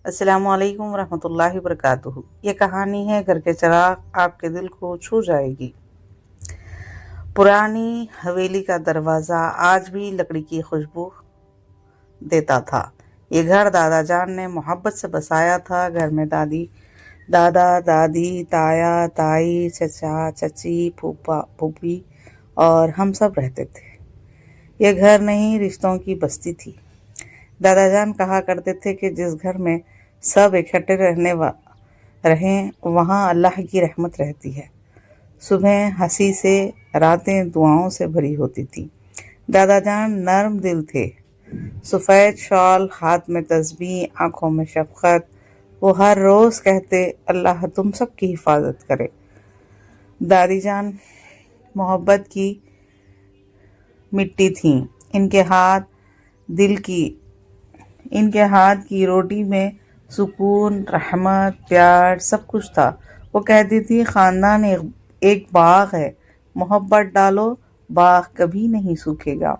السلام علیکم ورحمۃ اللہ وبرکاتہ۔ یہ کہانی ہے گھر کے چراغ، آپ کے دل کو چھو جائے گی۔ پرانی حویلی کا دروازہ آج بھی لکڑی کی خوشبو دیتا تھا۔ یہ گھر دادا جان نے محبت سے بسایا تھا۔ گھر میں دادا دادی، تایا تائی، چچا چچی، پھوپھا پھوپھی اور ہم سب رہتے تھے۔ یہ گھر نہیں، رشتوں کی بستی تھی۔ دادا جان کہا کرتے تھے کہ جس گھر میں سب اکٹھے رہیں وہاں اللہ کی رحمت رہتی ہے۔ صبح ہنسی سے، راتیں دعاؤں سے بھری ہوتی تھی۔ دادا جان نرم دل تھے۔ سفید شال، ہاتھ میں تسبیح، آنکھوں میں شفقت۔ وہ ہر روز کہتے اللہ تم سب کی حفاظت کرے۔ دادی جان محبت کی مٹی تھیں۔ ان کے ہاتھ کی روٹی میں سکون، رحمت، پیار سب کچھ تھا۔ وہ کہتی تھی خاندان ایک باغ ہے، محبت ڈالو، باغ کبھی نہیں سوکھے گا۔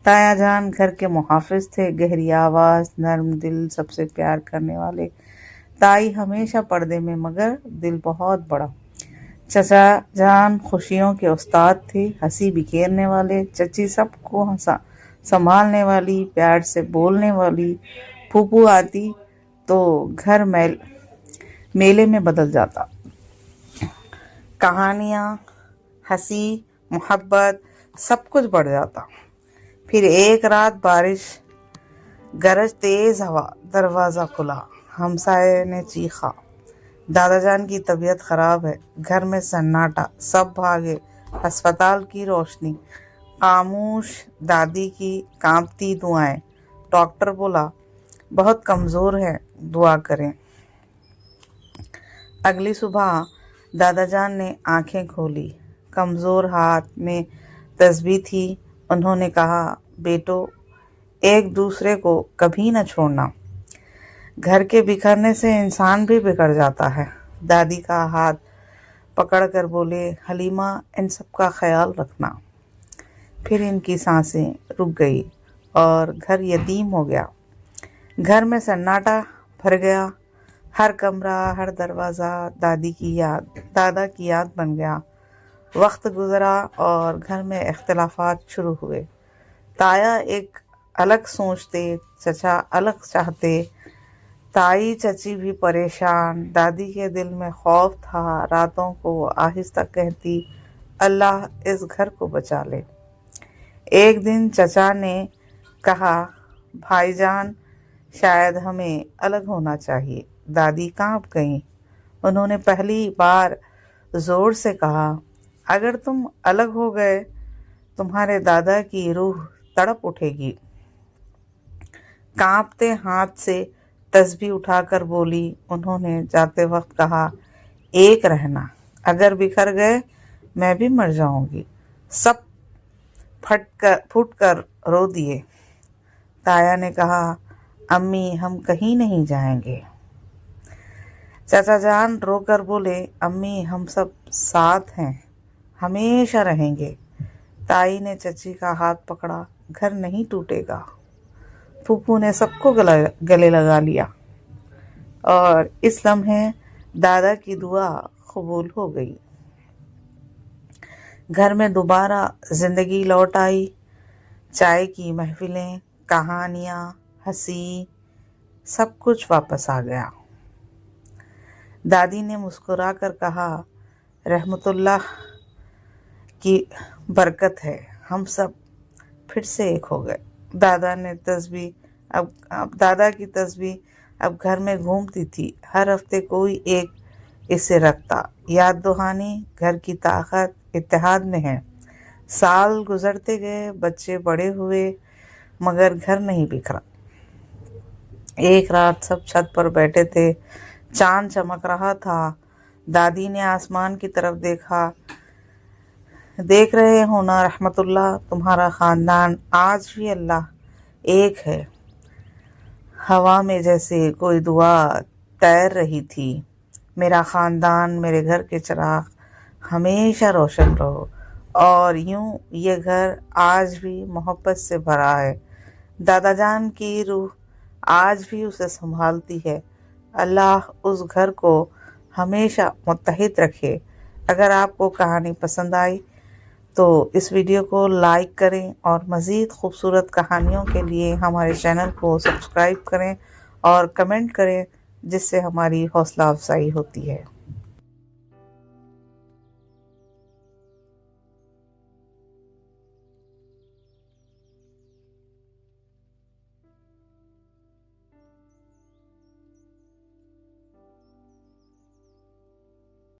تایا جان گھر کے محافظ تھے، گہری آواز، نرم دل، سب سے پیار کرنے والے۔ تائی ہمیشہ پردے میں مگر دل بہت بڑا۔ چچا جان خوشیوں کے استاد تھے، ہنسی بکھیرنے والے۔ چچی سب کو سنبھالنے والی، پیار سے بولنے والی۔ پھوپھو آتی تو گھر میلے میں بدل جاتا۔ کہانیاں، ہنسی، محبت سب کچھ بڑھ جاتا۔ پھر ایک رات بارش گرج، تیز ہوا، دروازہ کھلا، ہمسائے نے چیخا دادا جان کی طبیعت خراب ہے۔ گھر میں سناٹا، سب بھاگے۔ ہسپتال کی روشنی، خاموش دادی کی کانپتی دعائیں۔ ڈاکٹر بولا بہت کمزور ہے، دعا کریں۔ اگلی صبح دادا جان نے آنکھیں کھولی، کمزور ہاتھ میں تسبیح تھی۔ انہوں نے کہا بیٹو، ایک دوسرے کو کبھی نہ چھوڑنا، گھر کے بکھرنے سے انسان بھی بگڑ جاتا ہے۔ دادی کا ہاتھ پکڑ کر بولے حلیمہ ان سب کا خیال رکھنا۔ پھر ان کی سانسیں رک گئی اور گھر یتیم ہو گیا۔ گھر میں سناٹا بھر گیا، ہر کمرہ، ہر دروازہ دادا کی یاد بن گیا۔ وقت گزرا اور گھر میں اختلافات شروع ہوئے۔ تایا ایک الگ سوچتے، چچا الگ چاہتے، تائی چچی بھی پریشان۔ دادی کے دل میں خوف تھا، راتوں کو آہستہ کہتی اللہ اس گھر کو بچا لے۔ ایک دن چچا نے کہا بھائی جان شاید ہمیں الگ ہونا چاہیے۔ دادی کانپ گئیں۔ انہوں نے پہلی بار زور سے کہا اگر تم الگ ہو گئے تمہارے دادا کی روح تڑپ اٹھے گی۔ کانپتے ہاتھ سے تسبیح اٹھا کر بولی۔ انہوں نے جاتے وقت کہا ایک رہنا، اگر بکھر گئے میں بھی مر جاؤں گی۔ سب پھٹ کر رو دیے۔ تایا نے کہا امی ہم کہیں نہیں جائیں گے۔ چچا جان رو کر بولے امی ہم سب ساتھ ہیں، ہمیشہ رہیں گے۔ تائی نے چچی کا ہاتھ پکڑا، گھر نہیں ٹوٹے گا۔ پھوپھو نے سب کو گلے لگا لیا اور اس لمحے دادا کی دعا قبول ہو گئی۔ گھر میں دوبارہ زندگی لوٹ آئی۔ چائے کی محفلیں، کہانیاں، ہنسی، سب کچھ واپس آ گیا۔ دادی نے مسکرا کر کہا رحمت اللہ کی برکت ہے، ہم سب پھر سے ایک ہو گئے۔ دادا کی تسبیح اب گھر میں گھومتی تھی، ہر ہفتے کوئی ایک اسے رکھتا۔ یاد دہانی گھر کی طاقت اتحاد میں ہے۔ سال گزرتے گئے، بچے بڑے ہوئے، مگر گھر نہیں بکھرا۔ ایک رات سب چھت پر بیٹھے تھے، چاند چمک رہا تھا۔ دادی نے آسمان کی طرف دیکھا۔ دیکھ رہے ہو نا رحمت اللہ، تمہارا خاندان آج بھی اللہ ایک ہے۔ ہوا میں جیسے کوئی دعا تیر رہی تھی، میرا خاندان، میرے گھر کے چراغ ہمیشہ روشن رہو۔ اور یوں یہ گھر آج بھی محبت سے بھرا ہے۔ دادا جان کی روح آج بھی اسے سنبھالتی ہے۔ اللہ اس گھر کو ہمیشہ متحد رکھے۔ اگر آپ کو کہانی پسند آئی تو اس ویڈیو کو لائک کریں اور مزید خوبصورت کہانیوں کے لیے ہمارے چینل کو سبسکرائب کریں اور کمنٹ کریں، جس سے ہماری حوصلہ افزائی ہوتی ہے۔